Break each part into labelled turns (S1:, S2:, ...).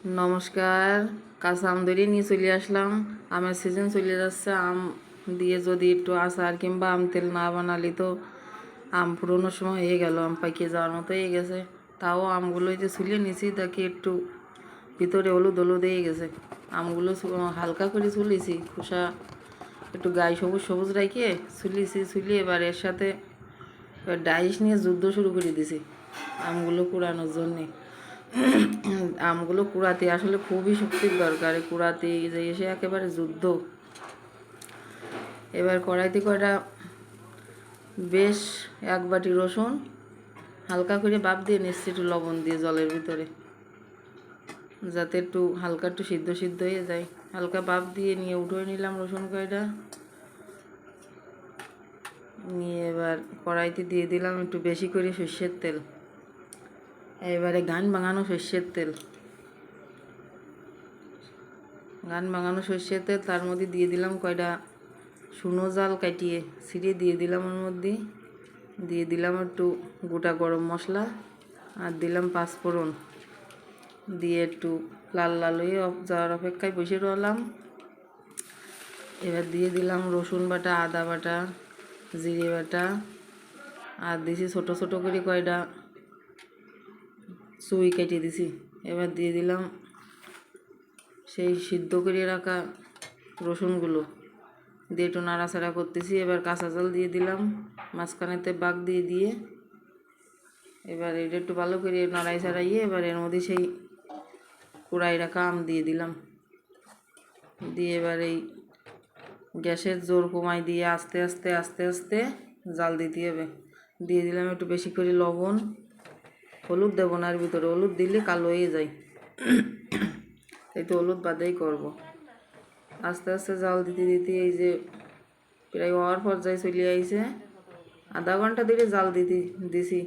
S1: নমস্কার। কাঁচা আম ধরে নিয়ে চলে আসলাম। আমের সিজন চলে যাচ্ছে। আম দিয়ে যদি একটু আচার কিংবা আম তেল না বানালি তো আম পুরোনোর সময় হয়ে গেল, আম পাকিয়ে যাওয়ার মতো হয়ে গেছে। তাও আমগুলো যে ছুলিয়ে নিয়েছি তাকে একটু ভিতরে হলুদ হলুদ হয়ে গেছে। আমগুলো হালকা করে ছুলিয়েছি, খোসা একটু গায়ে সবুজ সবুজ রেখে ছুলিয়েছি। ছুলিয়ে এবার এর সাথে ডাইস নিয়ে যুদ্ধ শুরু করে দিছি আমগুলো কুড়ানোর জন্যে। আমগুলো কুড়াতে আসলে খুবই শক্তির দরকার, কুড়াতে যে এসে একেবারে যুদ্ধ। এবার কড়াইতে কয়টা বেশ 1 বাটি রসুন হালকা করে বাপ দিয়ে নিচ্ছি একটু লবণ দিয়ে জলের ভিতরে, যাতে একটু হালকা একটু সিদ্ধ সিদ্ধ হয়ে যায়। হালকা বাপ দিয়ে নিয়ে উঠে নিলাম রসুন কয়টা নিয়ে এবার কড়াইতে দিয়ে দিলাম একটু বেশি করে সর্ষের তেল। এবারে গান ভাঙানো সর্ষের তেল, তার মধ্যে দিয়ে দিলাম কয়টা শুনো জাল কাটিয়ে ছিঁড়ে দিয়ে দিলাম। ওর মধ্যে দিয়ে দিলাম একটু গোটা গরম মশলা আর দিলাম পাঁচফোড়ন দিয়ে একটু লাল লাল হয়ে যাওয়ার অপেক্ষায় বসে রইলাম। এবার দিয়ে দিলাম রসুন বাটা, আদা বাটা, জিরে বাটা আর দিছি ছোটো ছোটো করে কয়টা চুই কেটে দিছি। এবার দিয়ে দিলাম সেই সিদ্ধ করে রাখা রসুনগুলো দিয়ে একটু নাড়াচাড়া করতেছি। এবার কাঁচা জল দিয়ে দিলাম, মাঝখানেতে বাগ দিয়ে দিয়ে এবার এটা একটু ভালো করে নাড়াই ছাড়াইয়ে এবার এর মধ্যে সেই কুড়াই রাখা আম দিয়ে দিলাম। দিয়ে এবার এই গ্যাসের জোর কমাই দিয়ে আস্তে আস্তে আস্তে আস্তে জাল দিতে হবে। দিয়ে দিলাম একটু বেশি করে লবণ, হলুদ দেবো না, আর ভিতরে হলুদ দিলে কালো হয়ে যায়, তাই তো হলুদ বাদেই করবো। আস্তে আস্তে জাল দিতে দিতে এই যে প্রায় হওয়ার পর্যায়ে চলে আইছে। আধা ঘন্টা ধরে জাল দিছি।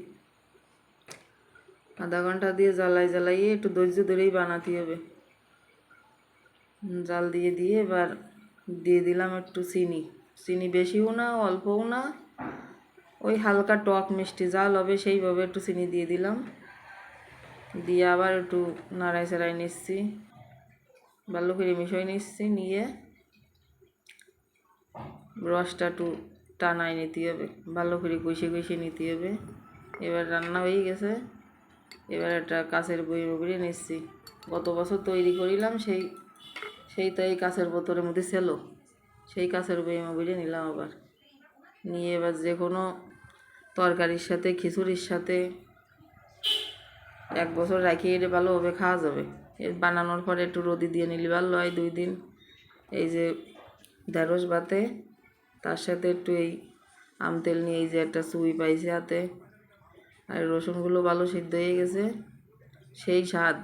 S1: আধা ঘন্টা দিয়ে জ্বালাইয়ে একটু ধৈর্য ধরেই বানাতে হবে। জাল দিয়ে দিয়ে এবার দিয়ে দিলাম একটু চিনি বেশিও না অল্পও না, ওই হালকা টক মিষ্টি জাল হবে সেইভাবে একটু চিনি দিয়ে দিলাম। দিয়ে আবার একটু নাড়াই চাড়াই নিচ্ছি, ভালো করে মিশিয়ে নিচ্ছি। নিয়ে রসটা একটু টানাই নিতে হবে, ভালো করে কষে কষে নিতে হবে। এবার রান্না হয়ে গেছে। এবার একটা কাঁচের বয়মে করে নিচ্ছি। গত বছর তৈরি করিলাম সেই তো এই কাঁচের বোতলের মধ্যে ছিল, সেই কাঁচের বয়মে করে নিলাম আবার। নিয়ে এবার যে কোনো তরকারির সাথে খিচুড়ির সাথে 1 বছর রাখিয়ে এটা ভালোভাবে খাওয়া যাবে। এর বানানোর পরে একটু রোদি দিয়ে নিলে ভালো হয় 2 দিন। এই যে ঢেঁড়স ভাতে তার সাথে একটু এই আম তেল নিয়ে এই যে একটা চুই পাইছে হাতে, আর রসুনগুলো ভালো সিদ্ধ হয়ে গেছে, সেই স্বাদ।